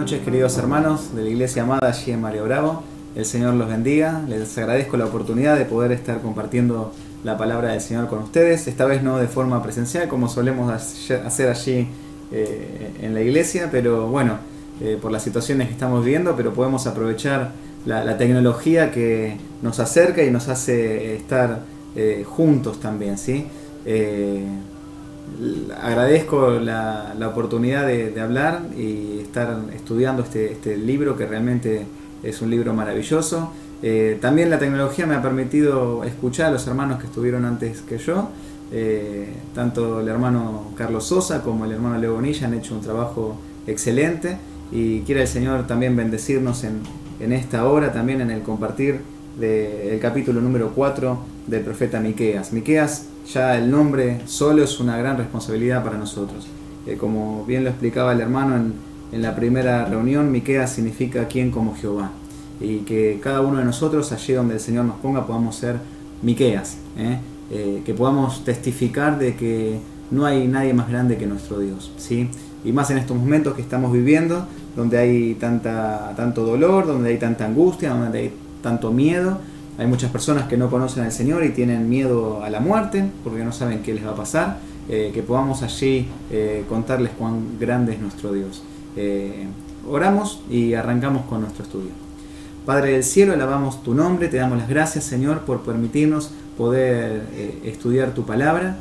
noches, queridos hermanos de la Iglesia Amada allí en Mario Bravo. El Señor los bendiga. Les agradezco la oportunidad de poder estar compartiendo la palabra del Señor con ustedes. Esta vez no de forma presencial como solemos hacer allí en la iglesia, pero bueno, por las situaciones que estamos viviendo, pero podemos aprovechar la tecnología que nos acerca y nos hace estar juntos también, ¿sí? Agradezco la oportunidad de hablar y estar estudiando este libro, que realmente es un libro maravilloso. También la tecnología me ha permitido escuchar a los hermanos que estuvieron antes que yo. Tanto el hermano Carlos Sosa como el hermano Leo Bonilla han hecho un trabajo excelente, y quiera el Señor también bendecirnos en esta hora, también en el compartir del capítulo número 4 del profeta Miqueas. Miqueas, ya el nombre solo es una gran responsabilidad para nosotros. Como bien lo explicaba el hermano en la primera reunión, Miqueas significa ¿quién como Jehová? Y que cada uno de nosotros, allí donde el Señor nos ponga, podamos ser Miqueas, que podamos testificar de que no hay nadie más grande que nuestro Dios, ¿sí? Y más en estos momentos que estamos viviendo, donde hay tanto dolor, donde hay tanta angustia, donde hay tanto miedo. Hay muchas personas que no conocen al Señor y tienen miedo a la muerte porque no saben qué les va a pasar. Que podamos allí contarles cuán grande es nuestro Dios. Oramos y arrancamos con nuestro estudio. Padre del cielo, alabamos tu nombre, te damos las gracias, Señor, por permitirnos poder estudiar tu palabra.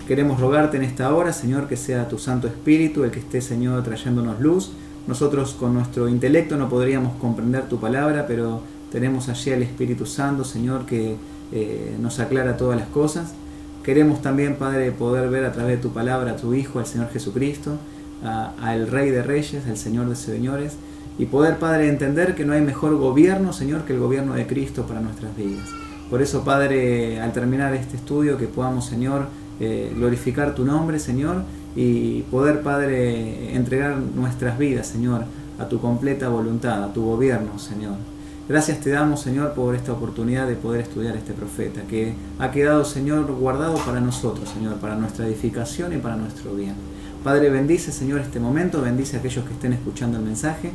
Queremos rogarte en esta hora, Señor, que sea tu Santo Espíritu el que esté, Señor, trayéndonos luz. Nosotros con nuestro intelecto no podríamos comprender tu palabra, pero tenemos allí al Espíritu Santo, Señor, que nos aclara todas las cosas. Queremos también, Padre, poder ver a través de tu palabra a tu Hijo, al Señor Jesucristo, al Rey de Reyes, al Señor de Señores, y poder, Padre, entender que no hay mejor gobierno, Señor, que el gobierno de Cristo para nuestras vidas. Por eso, Padre, al terminar este estudio, que podamos, Señor, glorificar tu nombre, Señor, y poder, Padre, entregar nuestras vidas, Señor, a tu completa voluntad, a tu gobierno, Señor. Gracias te damos, Señor, por esta oportunidad de poder estudiar este profeta, que ha quedado, Señor, guardado para nosotros, Señor, para nuestra edificación y para nuestro bien. Padre, bendice, Señor, este momento, bendice a aquellos que estén escuchando el mensaje,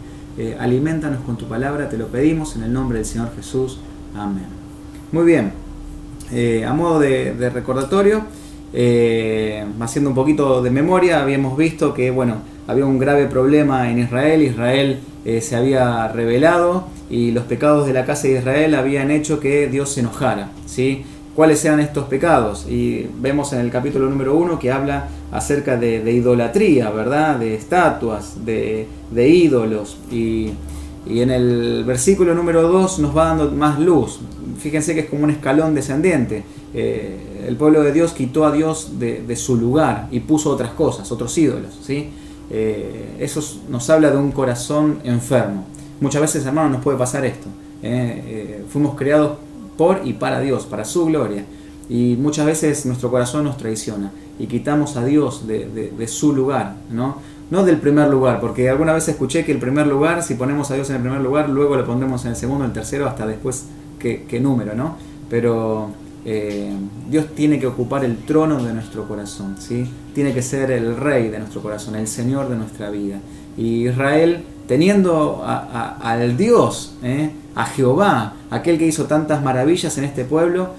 alimentanos con tu palabra, te lo pedimos en el nombre del Señor Jesús. Amén. Muy bien, a modo de recordatorio, haciendo un poquito de memoria, habíamos visto que, bueno, había un grave problema en Israel. Israel se había rebelado y los pecados de la casa de Israel habían hecho que Dios se enojara, ¿sí? ¿Cuáles eran estos pecados? Y vemos en el capítulo número 1 que habla acerca de idolatría, ¿verdad? De estatuas, de ídolos. Y en el versículo número 2 nos va dando más luz. Fíjense que es como un escalón descendente. El pueblo de Dios quitó a Dios de su lugar y puso otras cosas, otros ídolos, ¿sí? Eso nos habla de un corazón enfermo. Muchas veces, hermanos, nos puede pasar esto. Fuimos creados por y para Dios, para su gloria. Y muchas veces nuestro corazón nos traiciona y quitamos a Dios de su lugar, ¿no? No del primer lugar, porque alguna vez escuché que el primer lugar, si ponemos a Dios en el primer lugar, luego lo pondremos en el segundo, el tercero, hasta después qué número, ¿no? Pero Dios tiene que ocupar el trono de nuestro corazón, ¿sí? Tiene que ser el Rey de nuestro corazón, el Señor de nuestra vida. Y Israel, teniendo al Dios, a Jehová, aquel que hizo tantas maravillas en este pueblo,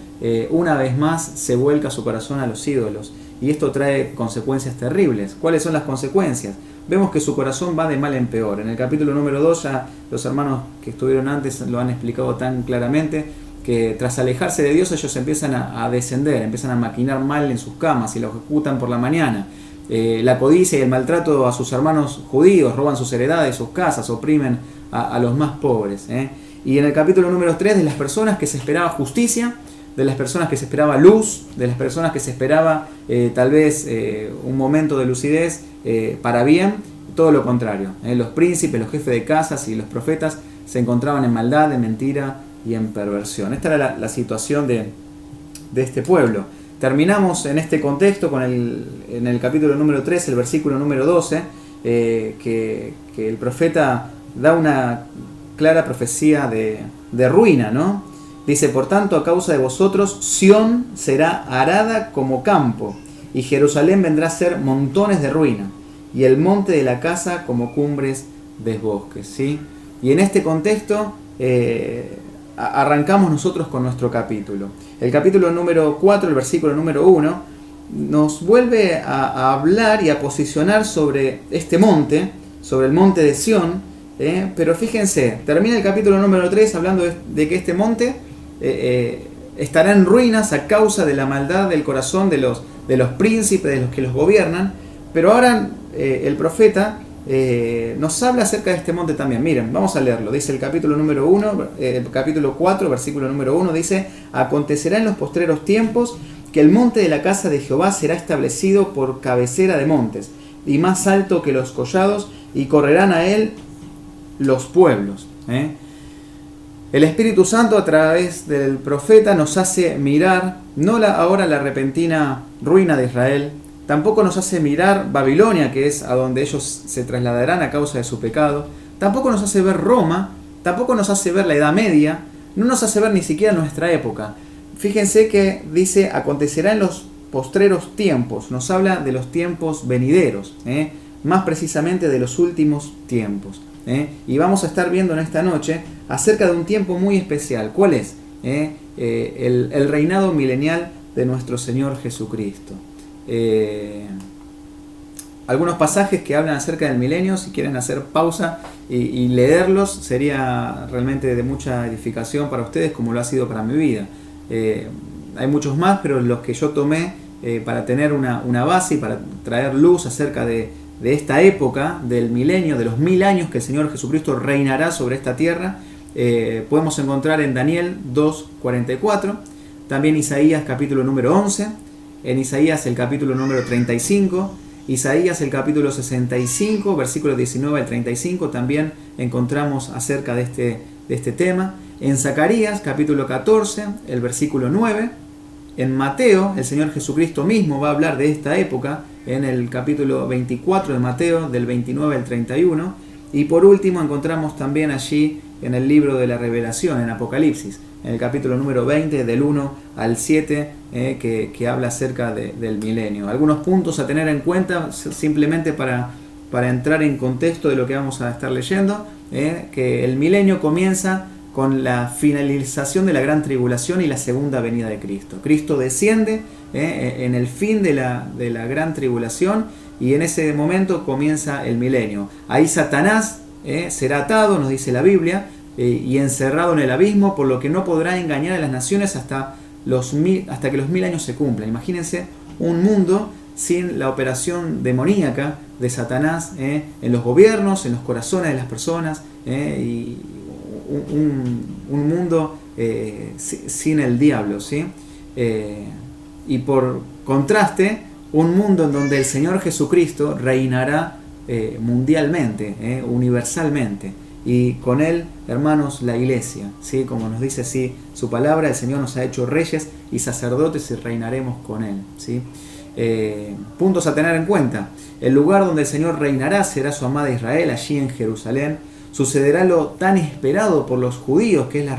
una vez más se vuelca su corazón a los ídolos. Y esto trae consecuencias terribles. ¿Cuáles son las consecuencias? Vemos que su corazón va de mal en peor. En el capítulo número 2, ya los hermanos que estuvieron antes lo han explicado tan claramente, que tras alejarse de Dios ellos empiezan a descender, empiezan a maquinar mal en sus camas y lo ejecutan por la mañana. La codicia y el maltrato a sus hermanos judíos, roban sus heredades, sus casas, oprimen a los más pobres. Y en el capítulo número 3, de las personas que se esperaba justicia, de las personas que se esperaba luz, de las personas que se esperaba tal vez un momento de lucidez para bien, todo lo contrario. Los príncipes, los jefes de casas y los profetas se encontraban en maldad, en mentira y en perversión. Esta era la situación de este pueblo. Terminamos en este contexto en el capítulo número 3, el versículo número 12, que el profeta da una clara profecía de ruina, ¿no? Dice: por tanto, a causa de vosotros, Sión será arada como campo, y Jerusalén vendrá a ser montones de ruina, y el monte de la casa como cumbres desbosques, ¿sí? Y en este contexto arrancamos nosotros con nuestro capítulo. El capítulo número 4, el versículo número 1, nos vuelve a hablar y a posicionar sobre este monte, sobre el monte de Sión, pero fíjense, termina el capítulo número 3 hablando de que este monte estará en ruinas a causa de la maldad del corazón de los príncipes, de los que los gobiernan, pero ahora el profeta nos habla acerca de este monte también. Miren, vamos a leerlo. Dice el capítulo número 1, el capítulo 4, versículo número 1, dice: acontecerá en los postreros tiempos que el monte de la casa de Jehová será establecido por cabecera de montes, y más alto que los collados, y correrán a él los pueblos. El Espíritu Santo a través del profeta nos hace mirar no ahora la repentina ruina de Israel, tampoco nos hace mirar Babilonia, que es a donde ellos se trasladarán a causa de su pecado, tampoco nos hace ver Roma, tampoco nos hace ver la Edad Media, no nos hace ver ni siquiera nuestra época. Fíjense que dice: acontecerá en los postreros tiempos, nos habla de los tiempos venideros, más precisamente de los últimos tiempos. Y vamos a estar viendo en esta noche acerca de un tiempo muy especial. ¿Cuál es? El reinado milenial de nuestro Señor Jesucristo. Algunos pasajes que hablan acerca del milenio, si quieren hacer pausa y leerlos, sería realmente de mucha edificación para ustedes, como lo ha sido para mi vida. Hay muchos más, pero los que yo tomé para tener una base y para traer luz acerca de esta época del milenio, de los 1000 años que el Señor Jesucristo reinará sobre esta tierra, podemos encontrar en Daniel 2:44, también Isaías capítulo número 11, en Isaías el capítulo número 35, Isaías el capítulo 65, versículos 19 al 35, también encontramos acerca de este tema. En Zacarías capítulo 14, el versículo 9, en Mateo, el Señor Jesucristo mismo va a hablar de esta época, en el capítulo 24 de Mateo, del 29 al 31, y por último encontramos también allí en el libro de la Revelación, en Apocalipsis, en el capítulo número 20, del 1 al 7, que habla acerca del milenio. Algunos puntos a tener en cuenta, simplemente para entrar en contexto de lo que vamos a estar leyendo, que el milenio comienza con la finalización de la gran tribulación y la segunda venida de Cristo. Cristo desciende en el fin de la gran tribulación, y en ese momento comienza el milenio. Ahí Satanás será atado, nos dice la Biblia, y encerrado en el abismo, por lo que no podrá engañar a las naciones hasta que los 1000 años se cumplan. Imagínense un mundo sin la operación demoníaca de Satanás en los gobiernos, en los corazones de las personas, y un mundo sin el diablo, ¿sí? Y por contraste, un mundo en donde el Señor Jesucristo reinará mundialmente, universalmente, y con Él, hermanos, la iglesia, ¿sí? Como nos dice así su palabra, el Señor nos ha hecho reyes y sacerdotes y reinaremos con Él, ¿sí? Puntos a tener en cuenta: el lugar donde el Señor reinará será su amada Israel, allí en Jerusalén. Sucederá lo tan esperado por los judíos, que es la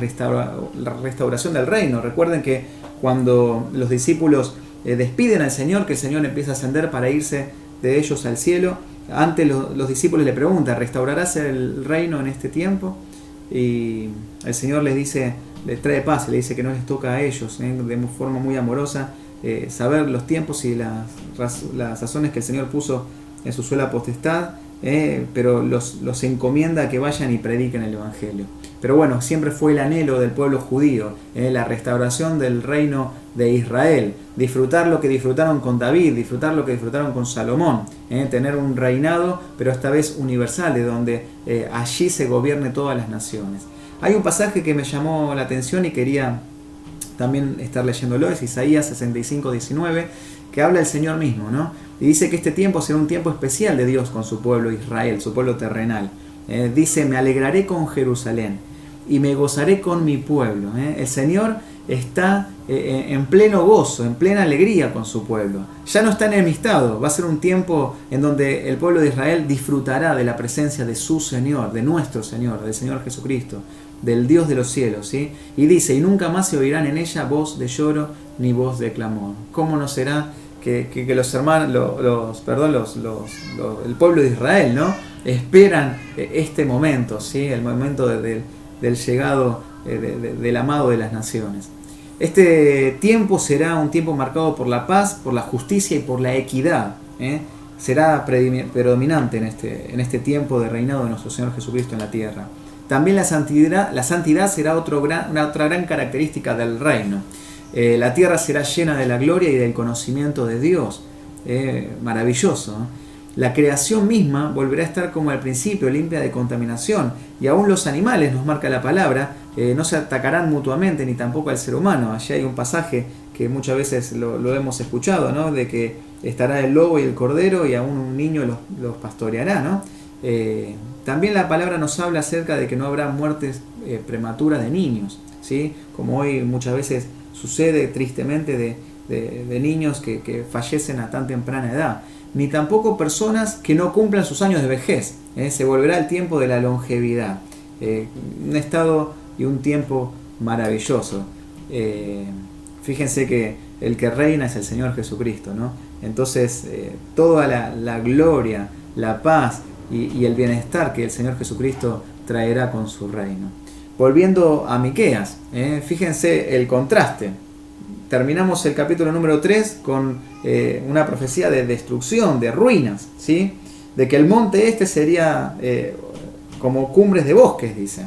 restauración del reino. Recuerden que cuando los discípulos despiden al Señor, que el Señor empieza a ascender para irse de ellos al cielo, antes los discípulos le preguntan: ¿restaurarás el reino en este tiempo? Y el Señor les trae paz, le dice que no les toca a ellos, de forma muy amorosa, saber los tiempos y las razones que el Señor puso en su sola potestad, pero los encomienda a que vayan y prediquen el Evangelio. Pero bueno, siempre fue el anhelo del pueblo judío, la restauración del reino de Israel, disfrutar lo que disfrutaron con David, disfrutar lo que disfrutaron con Salomón, tener un reinado, pero esta vez universal, de donde allí se gobierne todas las naciones. Hay un pasaje que me llamó la atención y quería también estar leyéndolo, es Isaías 65:19, que habla el Señor mismo, ¿no? Y dice que este tiempo será un tiempo especial de Dios con su pueblo Israel, su pueblo terrenal. Dice: me alegraré con Jerusalén y me gozaré con mi pueblo. El Señor está en pleno gozo, en plena alegría con su pueblo. Ya no está enemistado. Va a ser un tiempo en donde el pueblo de Israel disfrutará de la presencia de su Señor, de nuestro Señor, del Señor Jesucristo, del Dios de los cielos, ¿sí? Y dice: y nunca más se oirán en ella voz de lloro ni voz de clamor. ¿Cómo no será que los hermanos, el pueblo de Israel, ¿no? esperan este momento, ¿sí? El momento del llegado del amado de las naciones. Este tiempo será un tiempo marcado por la paz, por la justicia y por la equidad. Será predominante en este tiempo de reinado de nuestro Señor Jesucristo en la tierra. También la santidad será una otra gran característica del reino. La tierra será llena de la gloria y del conocimiento de Dios. Maravilloso, ¿no? La creación misma volverá a estar como al principio, limpia de contaminación, y aún los animales, nos marca la palabra, no se atacarán mutuamente, ni tampoco al ser humano. Allí hay un pasaje que muchas veces lo hemos escuchado, ¿no? De que estará el lobo y el cordero, y aún un niño los pastoreará, ¿no? También la palabra nos habla acerca de que no habrá muertes prematuras de niños, ¿sí? Como hoy muchas veces sucede tristemente de niños que fallecen a tan temprana edad. Ni tampoco personas que no cumplan sus años de vejez. Se volverá el tiempo de la longevidad. Un estado y un tiempo maravilloso. Fíjense que el que reina es el Señor Jesucristo, ¿no? Entonces, toda la gloria, la paz y el bienestar que el Señor Jesucristo traerá con su reino. Volviendo a Miqueas, fíjense el contraste. Terminamos el capítulo número 3 con una profecía de destrucción, de ruinas, ¿sí? De que el monte este sería como cumbres de bosques, dice.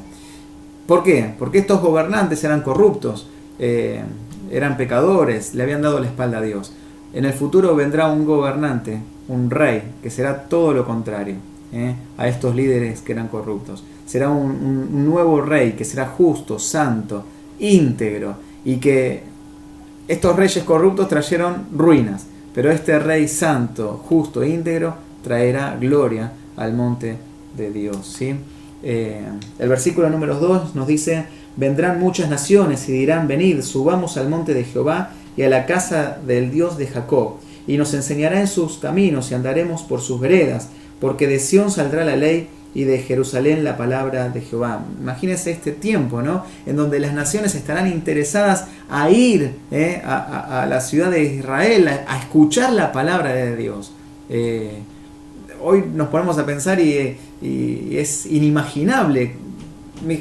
¿Por qué? Porque estos gobernantes eran corruptos, eran pecadores, le habían dado la espalda a Dios. En el futuro vendrá un gobernante, un rey, que será todo lo contrario a estos líderes que eran corruptos. Será un nuevo rey que será justo, santo, íntegro, y que estos reyes corruptos trajeron ruinas, pero este rey santo, justo e íntegro traerá gloria al monte de Dios, ¿sí? El versículo número 2 nos dice: vendrán muchas naciones y dirán, venid, subamos al monte de Jehová y a la casa del Dios de Jacob, y nos enseñará en sus caminos y andaremos por sus veredas, porque de Sión saldrá la ley y de Jerusalén la palabra de Jehová. Imagínense este tiempo, ¿no? En donde las naciones estarán interesadas a ir a la ciudad de Israel, a escuchar la palabra de Dios. Hoy nos ponemos a pensar y es inimaginable.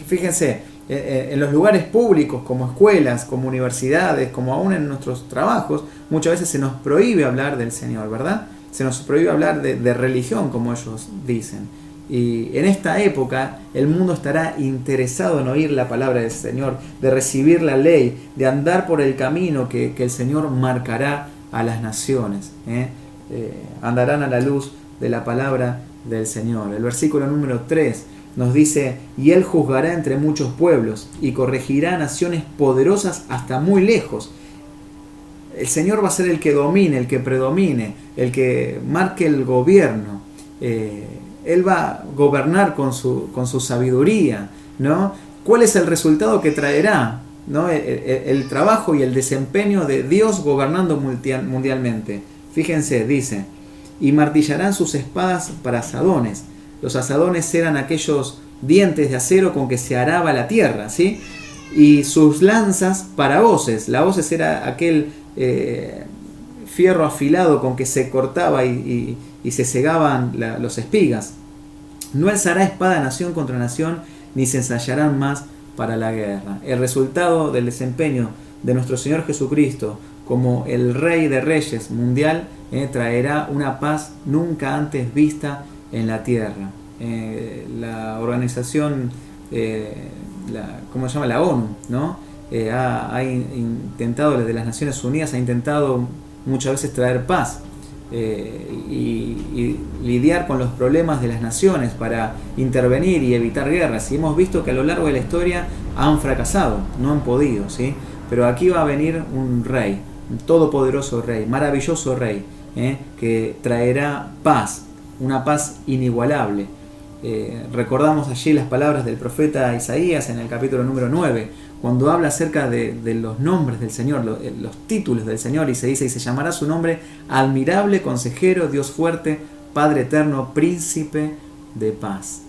Fíjense, en los lugares públicos, como escuelas, como universidades, como aún en nuestros trabajos, muchas veces se nos prohíbe hablar del Señor, ¿verdad? Se nos prohíbe hablar de religión, como ellos dicen. Y en esta época el mundo estará interesado en oír la palabra del Señor, de recibir la ley, de andar por el camino que el Señor marcará a las naciones. Andarán a la luz de la palabra del Señor. El versículo número 3 nos dice: y Él juzgará entre muchos pueblos y corregirá naciones poderosas hasta muy lejos. El Señor va a ser el que domine, el que predomine, el que marque el gobierno. Él va a gobernar con su sabiduría, ¿no? ¿Cuál es el resultado que traerá, ¿no? El trabajo y el desempeño de Dios gobernando mundialmente. Fíjense, dice: y martillarán sus espadas para asadones. Los asadones eran aquellos dientes de acero con que se araba la tierra, ¿sí? Y sus lanzas para hoces. La hoces era aquel fierro afilado con que se cortaba y se cegaban los espigas. No alzará espada nación contra nación, ni se ensayarán más para la guerra. El resultado del desempeño de nuestro Señor Jesucristo como el Rey de Reyes mundial traerá una paz nunca antes vista en la tierra. La organización, ¿cómo se llama? La ONU, ¿no? Ha intentado, desde las Naciones Unidas, ha intentado muchas veces traer paz y lidiar con los problemas de las naciones para intervenir y evitar guerras. Y hemos visto que a lo largo de la historia han fracasado, no han podido, ¿sí? Pero aquí va a venir un rey, un todopoderoso rey, maravilloso rey, que traerá paz, una paz inigualable. Recordamos allí las palabras del profeta Isaías en el capítulo número 9, cuando habla acerca de los nombres del Señor, los títulos del Señor, y se dice: y se llamará su nombre admirable, consejero, Dios fuerte, Padre eterno, príncipe de paz,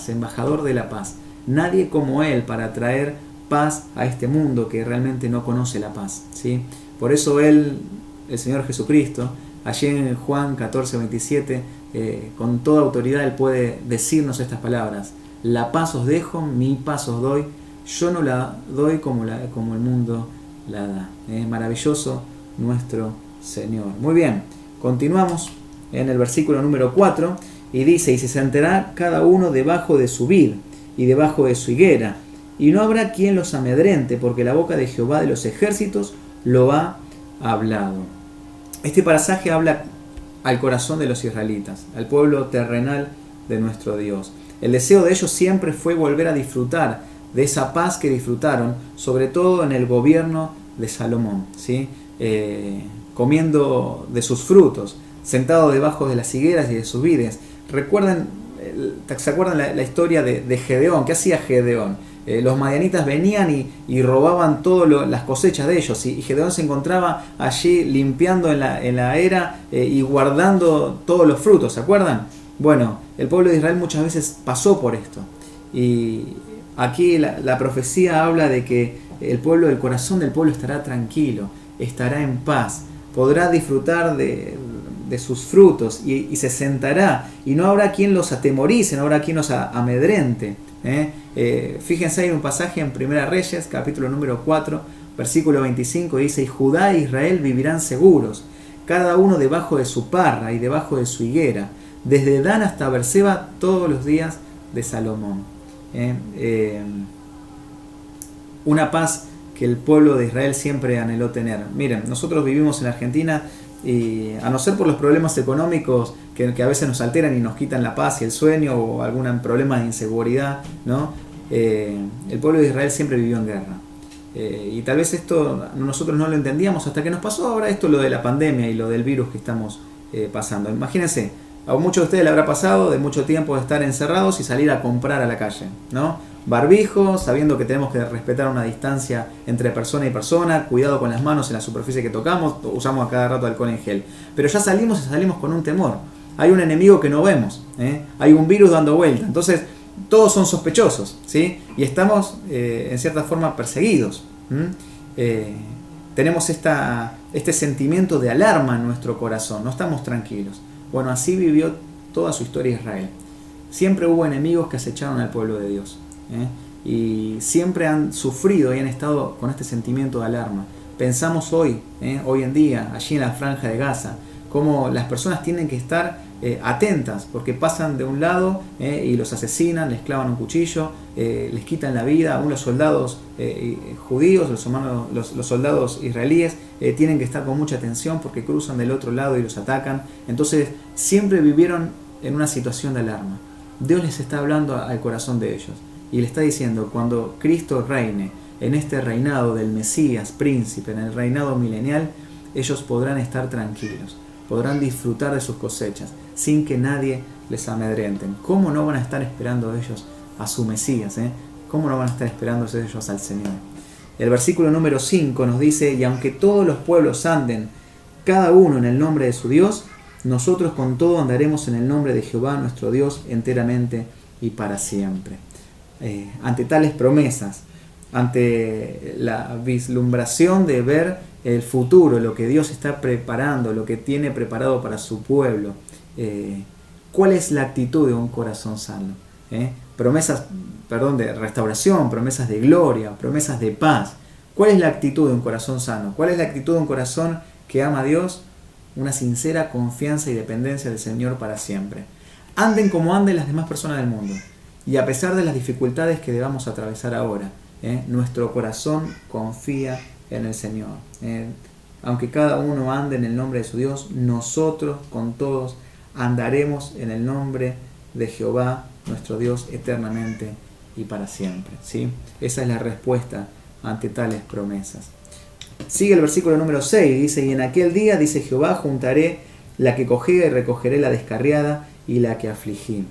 embajador de la paz. Nadie como Él para traer paz a este mundo que realmente no conoce la paz, ¿sí? Por eso Él, el Señor Jesucristo, allí en Juan 14:27, con toda autoridad Él puede decirnos estas palabras: la paz os dejo, mi paz os doy, yo no la doy como el mundo la da. Maravilloso nuestro Señor. Muy bien, continuamos en el versículo número 4 y dice: y se sentará cada uno debajo de su vid y debajo de su higuera, y no habrá quien los amedrente, porque la boca de Jehová de los ejércitos lo ha hablado. Este pasaje habla al corazón de los israelitas, al pueblo terrenal de nuestro Dios. El deseo de ellos siempre fue volver a disfrutar de esa paz que disfrutaron, sobre todo en el gobierno de Salomón, ¿sí? Comiendo de sus frutos, sentado debajo de las higueras y de sus vides. ¿Se acuerdan la historia de Gedeón? ¿Qué hacía Gedeón? Los madianitas venían y robaban todas las cosechas de ellos, y Gedeón se encontraba allí limpiando en la era y guardando todos los frutos, ¿se acuerdan? Bueno, el pueblo de Israel muchas veces pasó por esto, y aquí la profecía habla de que el corazón del pueblo estará tranquilo, estará en paz, podrá disfrutar de sus frutos y se sentará, y no habrá quien los atemorice, no habrá quien los amedrente. Fíjense, hay un pasaje en Primera Reyes, capítulo número 4, versículo 25, dice: y Judá e Israel vivirán seguros, cada uno debajo de su parra y debajo de su higuera, desde Dan hasta Berseba, todos los días de Salomón. Una paz que el pueblo de Israel siempre anheló tener. Miren, nosotros vivimos en Argentina, y a no ser por los problemas económicos que a veces nos alteran y nos quitan la paz y el sueño, o algún problema de inseguridad, ¿no? El pueblo de Israel siempre vivió en guerra. Y tal vez esto nosotros no lo entendíamos hasta que nos pasó ahora esto, lo de la pandemia y lo del virus que estamos pasando. Imagínense, a muchos de ustedes le habrá pasado de mucho tiempo de estar encerrados y salir a comprar a la calle, ¿no? Barbijo, sabiendo que tenemos que respetar una distancia entre persona y persona, cuidado con las manos en la superficie que tocamos, usamos a cada rato alcohol en gel. Pero ya salimos con un temor. Hay un enemigo que no vemos, hay un virus dando vuelta. Entonces, todos son sospechosos, ¿sí? Y estamos, en cierta forma, perseguidos. Tenemos este sentimiento de alarma en nuestro corazón, no estamos tranquilos. Bueno, así vivió toda su historia Israel. Siempre hubo enemigos que acecharon al pueblo de Dios. Y siempre han sufrido y han estado con este sentimiento de alarma. Pensamos hoy en día, allí en la franja de Gaza, cómo las personas tienen que estar atentas, porque pasan de un lado y los asesinan, les clavan un cuchillo, les quitan la vida. Aún los soldados judíos, los soldados israelíes tienen que estar con mucha atención porque cruzan del otro lado y los atacan. Entonces siempre vivieron en una situación de alarma. Dios les está hablando al corazón de ellos y le está diciendo: cuando Cristo reine en este reinado del Mesías, príncipe, en el reinado milenial, ellos podrán estar tranquilos, podrán disfrutar de sus cosechas sin que nadie les amedrenten. ¿Cómo no van a estar esperando ellos a su Mesías? ¿Cómo no van a estar esperando ellos al Señor? El versículo número 5 nos dice: y aunque todos los pueblos anden, cada uno en el nombre de su Dios, nosotros con todo andaremos en el nombre de Jehová nuestro Dios enteramente y para siempre. Ante tales promesas, ante la vislumbración de ver el futuro, lo que Dios está preparando, lo que tiene preparado para su pueblo, ¿cuál es la actitud de un corazón sano? Promesas, de restauración, promesas de gloria, promesas de paz. ¿Cuál es la actitud de un corazón sano? ¿Cuál es la actitud de un corazón que ama a Dios? Una sincera confianza y dependencia del Señor para siempre. Anden como anden las demás personas del mundo. Y a pesar de las dificultades que debamos atravesar ahora, nuestro corazón confía en el Señor. Aunque cada uno ande en el nombre de su Dios, nosotros con todos andaremos en el nombre de Jehová, nuestro Dios, eternamente y para siempre. ¿Sí? Esa es la respuesta ante tales promesas. Sigue el versículo número 6, dice: y en aquel día, dice Jehová, juntaré la que cojea y recogeré la descarriada y la que afligí.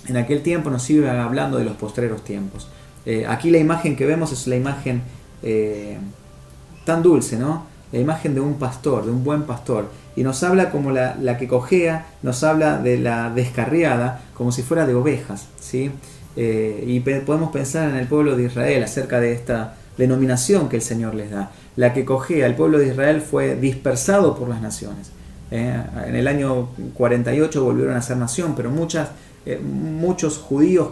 En aquel tiempo nos sigue hablando de los postreros tiempos. Aquí la imagen que vemos es la imagen tan dulce, ¿no? La imagen de un pastor, de un buen pastor. Y nos habla como la que cojea, nos habla de la descarriada, como si fuera de ovejas, ¿sí? Y podemos pensar en el pueblo de Israel acerca de esta denominación que el Señor les da. La que cojea, el pueblo de Israel fue dispersado por las naciones. En el año 48 volvieron a ser nación, pero muchos judíos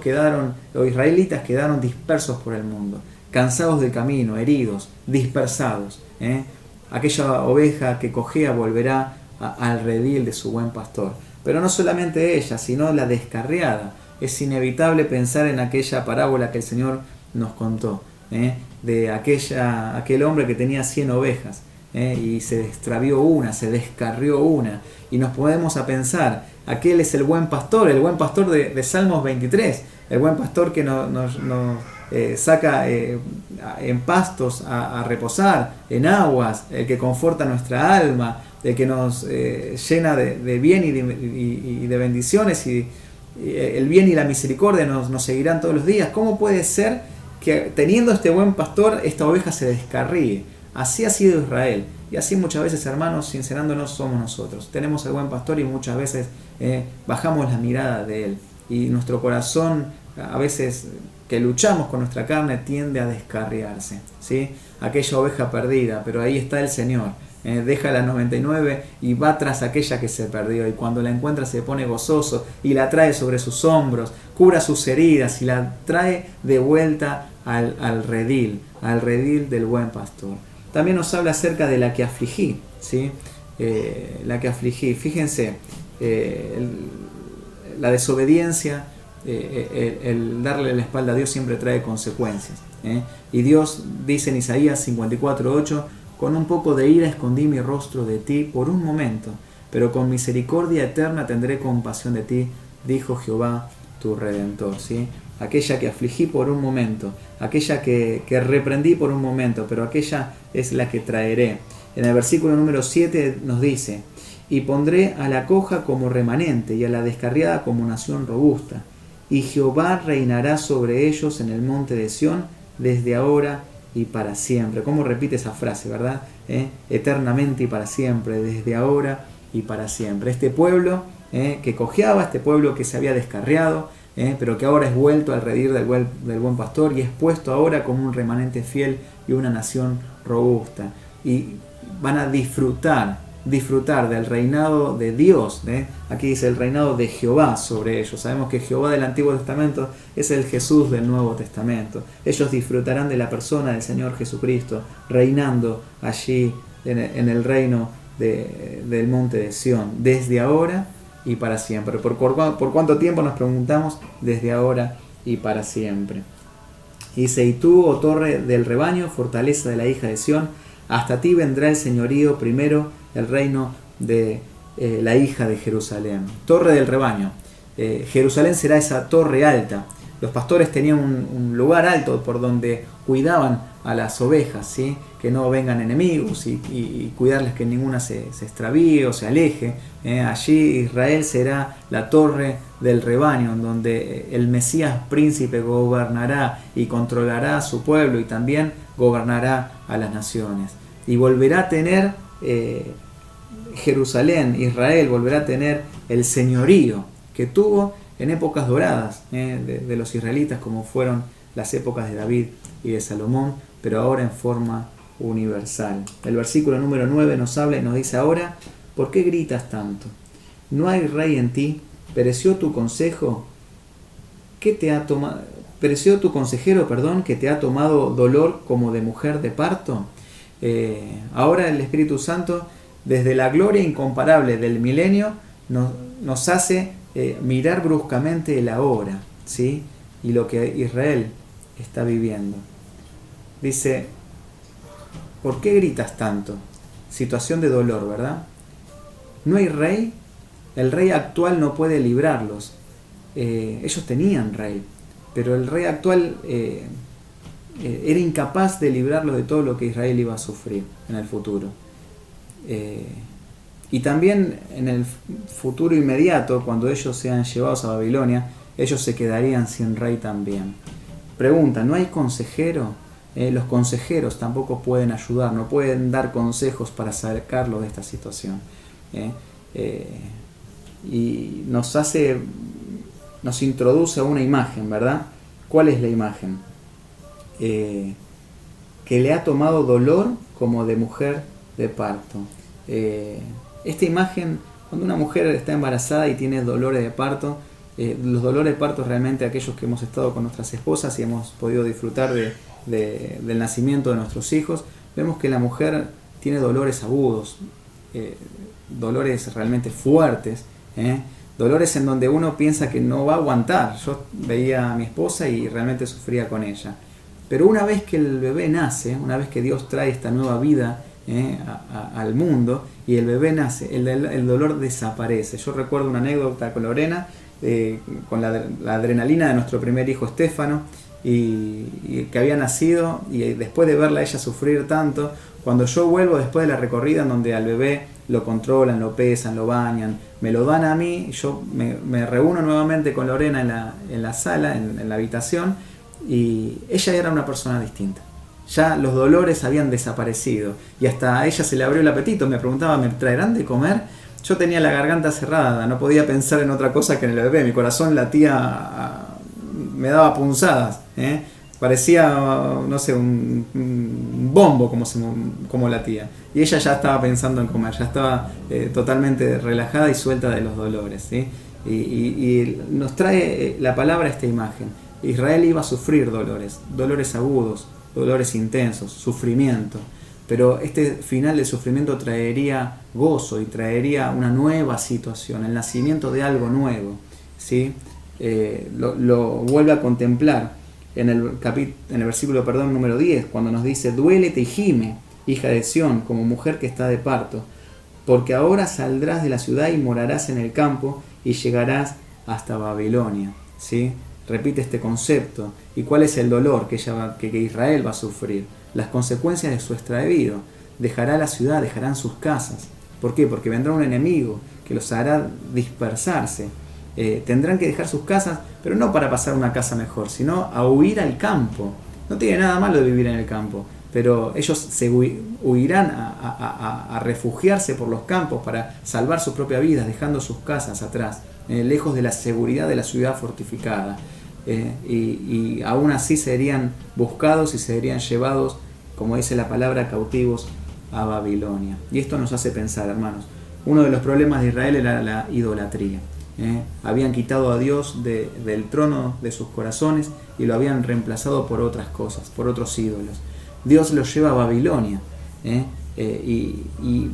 o israelitas quedaron dispersos por el mundo, cansados del camino, heridos, dispersados. Aquella oveja que cojea volverá al redil de su buen pastor. Pero no solamente ella, sino la descarriada. Es inevitable pensar en aquella parábola que el Señor nos contó, de aquel hombre que tenía 100 ovejas, y se extravió una, se descarrió una. Y nos podemos a pensar, aquel es el buen pastor de Salmos 23, el buen pastor que nos saca en pastos a reposar, en aguas, el que conforta nuestra alma, el que nos llena de bien y de bendiciones, y el bien y la misericordia nos seguirán todos los días. ¿Cómo puede ser que teniendo este buen pastor, esta oveja se descarríe? Así ha sido Israel, y así muchas veces, hermanos, sincerándonos, somos nosotros. Tenemos el buen pastor y muchas veces bajamos la mirada de él, y nuestro corazón, a veces que luchamos con nuestra carne, tiende a descarriarse, ¿sí? Aquella oveja perdida, pero ahí está el Señor. Deja las 99 y va tras aquella que se perdió, y cuando la encuentra se pone gozoso y la trae sobre sus hombros, cura sus heridas y la trae de vuelta al redil del buen pastor. También nos habla acerca de la que afligí, ¿sí? La que afligí. Fíjense, la desobediencia, el darle la espalda a Dios siempre trae consecuencias. Y Dios dice en Isaías 54:8: con un poco de ira escondí mi rostro de ti por un momento, pero con misericordia eterna tendré compasión de ti, dijo Jehová tu Redentor. ¿Sí? Aquella que afligí por un momento, aquella que reprendí por un momento, pero aquella es la que traeré. En el versículo número 7 nos dice: y pondré a la coja como remanente y a la descarriada como nación robusta, y Jehová reinará sobre ellos en el monte de Sión desde ahora y para siempre. ¿Cómo repite esa frase, verdad? Eternamente y para siempre, desde ahora y para siempre. Este pueblo que cojeaba, este pueblo que se había descarriado, pero que ahora es vuelto al redil del buen pastor y es puesto ahora como un remanente fiel y una nación robusta. Y van a disfrutar del reinado de Dios. Aquí dice el reinado de Jehová sobre ellos. Sabemos que Jehová del Antiguo Testamento es el Jesús del Nuevo Testamento. Ellos disfrutarán de la persona del Señor Jesucristo, reinando allí en el reino del monte de Sión, desde ahora y para siempre. ¿Por cuánto tiempo? Nos preguntamos. Desde ahora y para siempre. Dice: y tú, oh torre del rebaño, fortaleza de la hija de Sión, hasta ti vendrá el señorío primero, el reino de la hija de Jerusalén. Torre del rebaño. Jerusalén será esa torre alta. Los pastores tenían un lugar alto por donde cuidaban a las ovejas, ¿sí? Que no vengan enemigos y cuidarles que ninguna se extravíe o se aleje. Allí Israel será la torre del rebaño, en donde el Mesías príncipe gobernará y controlará a su pueblo y también gobernará a las naciones. Y volverá a tener Jerusalén, Israel, volverá a tener el señorío que tuvo en épocas doradas de los israelitas, como fueron las épocas de David y de Salomón, pero ahora en forma universal. El versículo número 9 nos habla y nos dice: ahora, ¿por qué gritas tanto? ¿No hay rey en ti? ¿Pereció tu consejo? ¿Qué te ha tomado? ¿Pereció tu consejero, que te ha tomado dolor como de mujer de parto? Ahora el Espíritu Santo, desde la gloria incomparable del milenio, nos hace mirar bruscamente el ahora, ¿sí? Y lo que Israel está viviendo. Dice: ¿por qué gritas tanto? Situación de dolor, ¿verdad? ¿No hay rey? El rey actual no puede librarlos. Ellos tenían rey, pero el rey actual era incapaz de librarlos de todo lo que Israel iba a sufrir en el futuro. Y también en el futuro inmediato, cuando ellos sean llevados a Babilonia, ellos se quedarían sin rey también. Pregunta: ¿no hay consejero? Los consejeros tampoco pueden ayudar, no pueden dar consejos para sacarlos de esta situación. Y nos introduce a una imagen, ¿verdad? ¿Cuál es la imagen? Que le ha tomado dolor como de mujer de parto. esta imagen, cuando una mujer está embarazada y tiene dolores de parto, los dolores de parto realmente aquellos que hemos estado con nuestras esposas y hemos podido disfrutar del nacimiento de nuestros hijos, vemos que la mujer tiene dolores agudos, dolores realmente fuertes, dolores en donde uno piensa que no va a aguantar. Yo veía a mi esposa y realmente sufría con ella. Pero una vez que el bebé nace, una vez que Dios trae esta nueva vida al mundo y el bebé nace, el dolor desaparece. Yo recuerdo una anécdota con Lorena, con la adrenalina de nuestro primer hijo Estefano, y que había nacido, y después de verla a ella sufrir tanto, cuando yo vuelvo después de la recorrida en donde al bebé lo controlan, lo pesan, lo bañan, me lo dan a mí, yo me reúno nuevamente con Lorena en la sala, en la habitación, y ella era una persona distinta. Ya los dolores habían desaparecido y hasta a ella se le abrió el apetito. Me preguntaba, ¿me traerán de comer? Yo tenía la garganta cerrada, no podía pensar en otra cosa que en el bebé. Mi corazón latía, me daba punzadas, parecía, no sé, un bombo como latía. Y ella ya estaba pensando en comer, ya estaba totalmente relajada y suelta de los dolores, ¿sí? Y nos trae la palabra esta imagen. Israel iba a sufrir dolores agudos, dolores intensos, sufrimiento. Pero este final del sufrimiento traería gozo y traería una nueva situación, el nacimiento de algo nuevo, ¿sí? Lo vuelve a contemplar en el versículo número 10, cuando nos dice: duélete y gime, hija de Sión, como mujer que está de parto, porque ahora saldrás de la ciudad y morarás en el campo y llegarás hasta Babilonia, ¿sí? Repite este concepto. ¿Y cuál es el dolor que Israel va a sufrir? Las consecuencias de su extravío. Dejará la ciudad, dejarán sus casas. ¿Por qué? Porque vendrá un enemigo que los hará dispersarse. Tendrán que dejar sus casas, pero no para pasar una casa mejor, sino a huir al campo. No tiene nada malo de vivir en el campo, pero ellos se huirán a refugiarse por los campos para salvar su propia vida, dejando sus casas atrás, lejos de la seguridad de la ciudad fortificada. Y aún así serían buscados y serían llevados, como dice la palabra, cautivos a Babilonia. Y esto nos hace pensar, hermanos, uno de los problemas de Israel era la idolatría. Habían quitado a Dios del trono de sus corazones y lo habían reemplazado por otras cosas, por otros ídolos. Dios los lleva a Babilonia, y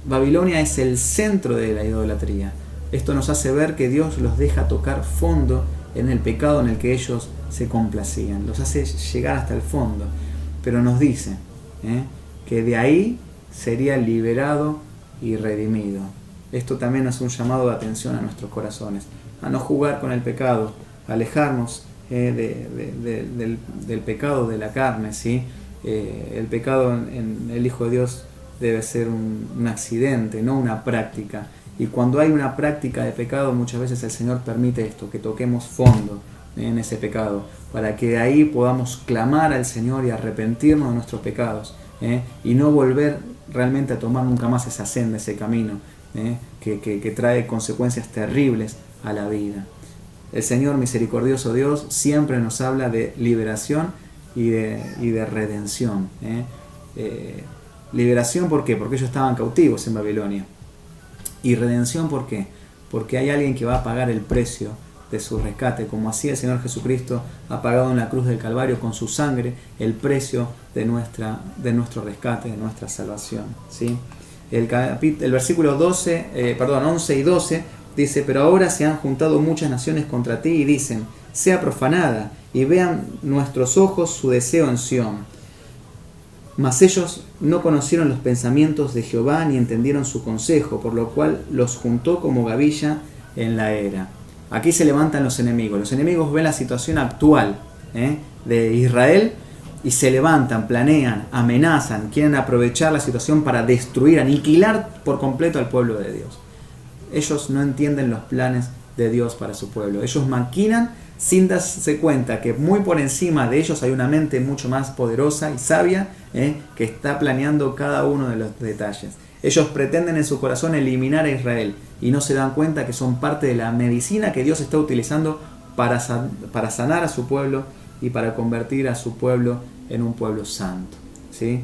Babilonia es el centro de la idolatría. Esto nos hace ver que Dios los deja tocar fondo en el pecado en el que ellos se complacían, los hace llegar hasta el fondo, pero nos dice que de ahí sería liberado y redimido. Esto también es un llamado de atención a nuestros corazones, a no jugar con el pecado, a alejarnos del pecado de la carne, ¿sí? El pecado en el Hijo de Dios debe ser un accidente, no una práctica. Y cuando hay una práctica de pecado, muchas veces el Señor permite esto, que toquemos fondo en ese pecado, para que de ahí podamos clamar al Señor y arrepentirnos de nuestros pecados, y no volver realmente a tomar nunca más esa senda, ese camino, que trae consecuencias terribles a la vida. El Señor, misericordioso Dios, siempre nos habla de liberación y de redención. Liberación, ¿por qué? Porque ellos estaban cautivos en Babilonia. Y redención, ¿por qué? Porque hay alguien que va a pagar el precio de su rescate, como así el Señor Jesucristo ha pagado en la cruz del Calvario con su sangre el precio de nuestro rescate, de nuestra salvación, ¿sí? El versículo 11 y 12 dice: pero ahora se han juntado muchas naciones contra ti y dicen: sea profanada, y vean nuestros ojos su deseo en Sión. Mas ellos no conocieron los pensamientos de Jehová ni entendieron su consejo, por lo cual los juntó como gavilla en la era. Aquí se levantan los enemigos. Los enemigos ven la situación actual de Israel y se levantan, planean, amenazan, quieren aprovechar la situación para destruir, aniquilar por completo al pueblo de Dios. Ellos no entienden los planes de Dios para su pueblo. Ellos maquinan sin darse cuenta que muy por encima de ellos hay una mente mucho más poderosa y sabia, que está planeando cada uno de los detalles. Ellos pretenden en su corazón eliminar a Israel y no se dan cuenta que son parte de la medicina que Dios está utilizando para sanar a su pueblo y para convertir a su pueblo en un pueblo santo, ¿sí?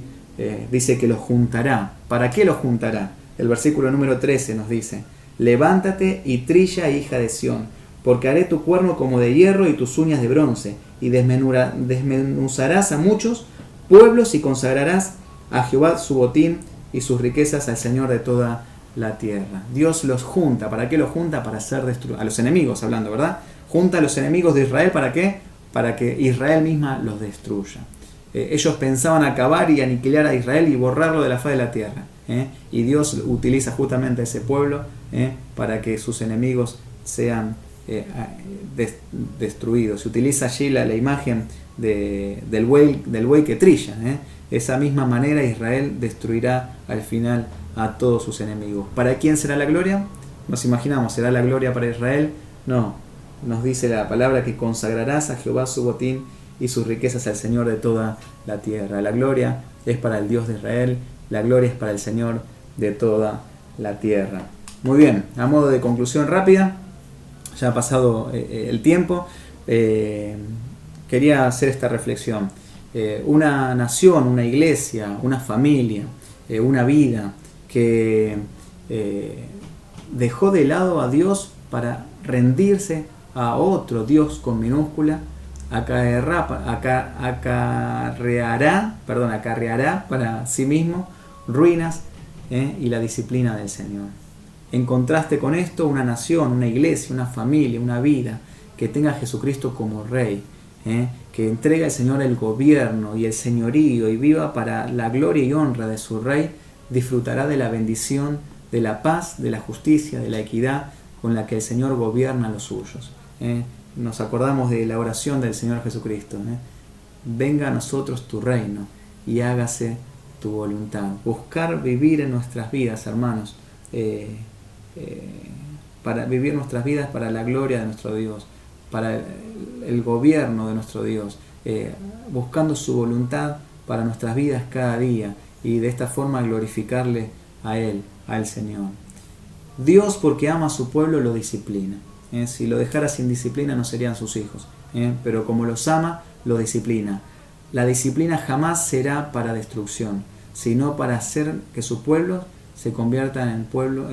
Dice que los juntará. ¿Para qué los juntará? El versículo número 13 nos dice: levántate y trilla, hija de Sión, porque haré tu cuerno como de hierro y tus uñas de bronce, y desmenuzarás a muchos pueblos y consagrarás a Jehová su botín y sus riquezas al Señor de toda la tierra. Dios los junta. ¿Para qué los junta? Para hacer destruidos. A los enemigos hablando, ¿verdad? Junta a los enemigos de Israel. ¿Para qué? Para que Israel misma los destruya. Ellos pensaban acabar y aniquilar a Israel y borrarlo de la faz de la tierra. Y Dios utiliza justamente a ese pueblo para que sus enemigos sean destruidos. Se utiliza allí la imagen del buey que trilla. De esa misma manera Israel destruirá al final a todos sus enemigos. ¿Para quién será la gloria? Nos imaginamos, ¿será la gloria para Israel? No, nos dice la palabra que consagrarás a Jehová su botín y sus riquezas al Señor de toda la tierra. La gloria es para el Dios de Israel, la gloria es para el Señor de toda la tierra. Muy bien, a modo de conclusión rápida, ya ha pasado el tiempo, quería hacer esta reflexión. Una nación, una iglesia, una familia, una vida que dejó de lado a Dios para rendirse a otro Dios con minúscula, acarreará para sí mismo ruinas y la disciplina del Señor. En contraste con esto, una nación, una iglesia, una familia, una vida que tenga a Jesucristo como Rey, que entregue al Señor el gobierno y el señorío y viva para la gloria y honra de su Rey, disfrutará de la bendición, de la paz, de la justicia, de la equidad con la que el Señor gobierna a los suyos. Nos acordamos de la oración del Señor Jesucristo. Venga a nosotros tu reino y hágase tu voluntad. Buscar vivir en nuestras vidas, hermanos, para vivir nuestras vidas para la gloria de nuestro Dios, para el gobierno de nuestro Dios, buscando su voluntad para nuestras vidas cada día y de esta forma glorificarle a Él, al Señor. Dios, porque ama a su pueblo, lo disciplina. Si lo dejara sin disciplina no serían sus hijos, pero como los ama, lo disciplina. La disciplina jamás será para destrucción, sino para hacer que su pueblo se convierta en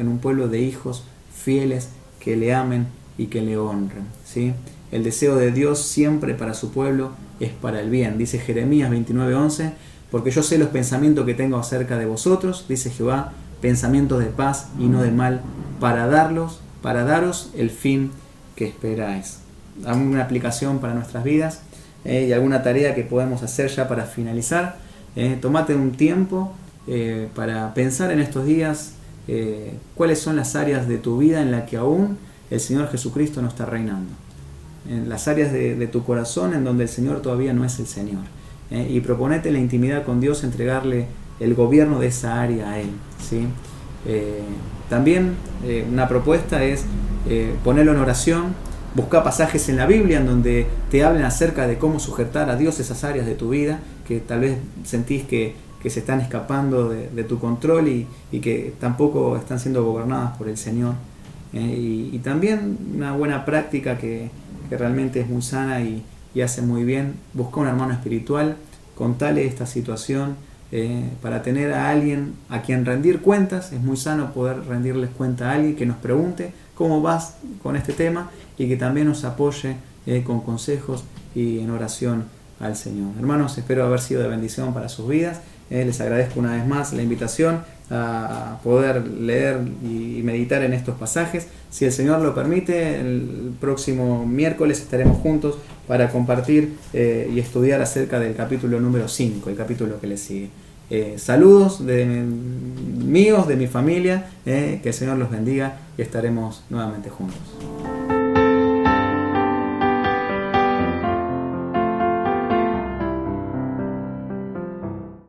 un pueblo de hijos fieles que le amen y que le honren. ¿Sí? El deseo de Dios siempre para su pueblo es para el bien. Dice Jeremías 29:11, porque yo sé los pensamientos que tengo acerca de vosotros, dice Jehová, pensamientos de paz y no de mal, para daros el fin que esperáis. ¿Alguna aplicación para nuestras vidas? Y alguna tarea que podemos hacer ya para finalizar. Tomate un tiempo para pensar en estos días cuáles son las áreas de tu vida en las que aún el Señor Jesucristo no está reinando. En las áreas de tu corazón en donde el Señor todavía no es el Señor. Y proponete la intimidad con Dios, entregarle el gobierno de esa área a Él. ¿Sí? También una propuesta es ponerlo en oración, buscar pasajes en la Biblia en donde te hablen acerca de cómo sujetar a Dios esas áreas de tu vida que tal vez sentís que se están escapando de tu control y que tampoco están siendo gobernadas por el Señor. Y también una buena práctica que realmente es muy sana y hace muy bien, buscar un hermano espiritual, contale esta situación, para tener a alguien a quien rendir cuentas. Es muy sano poder rendirles cuenta a alguien que nos pregunte cómo vas con este tema y que también nos apoye con consejos y en oración al Señor. Hermanos, espero haber sido de bendición para sus vidas. Les agradezco una vez más la invitación a poder leer y meditar en estos pasajes. Si el Señor lo permite, el próximo miércoles estaremos juntos para compartir y estudiar acerca del capítulo número 5, el capítulo que le sigue. Saludos míos, de mi familia, que el Señor los bendiga y estaremos nuevamente juntos.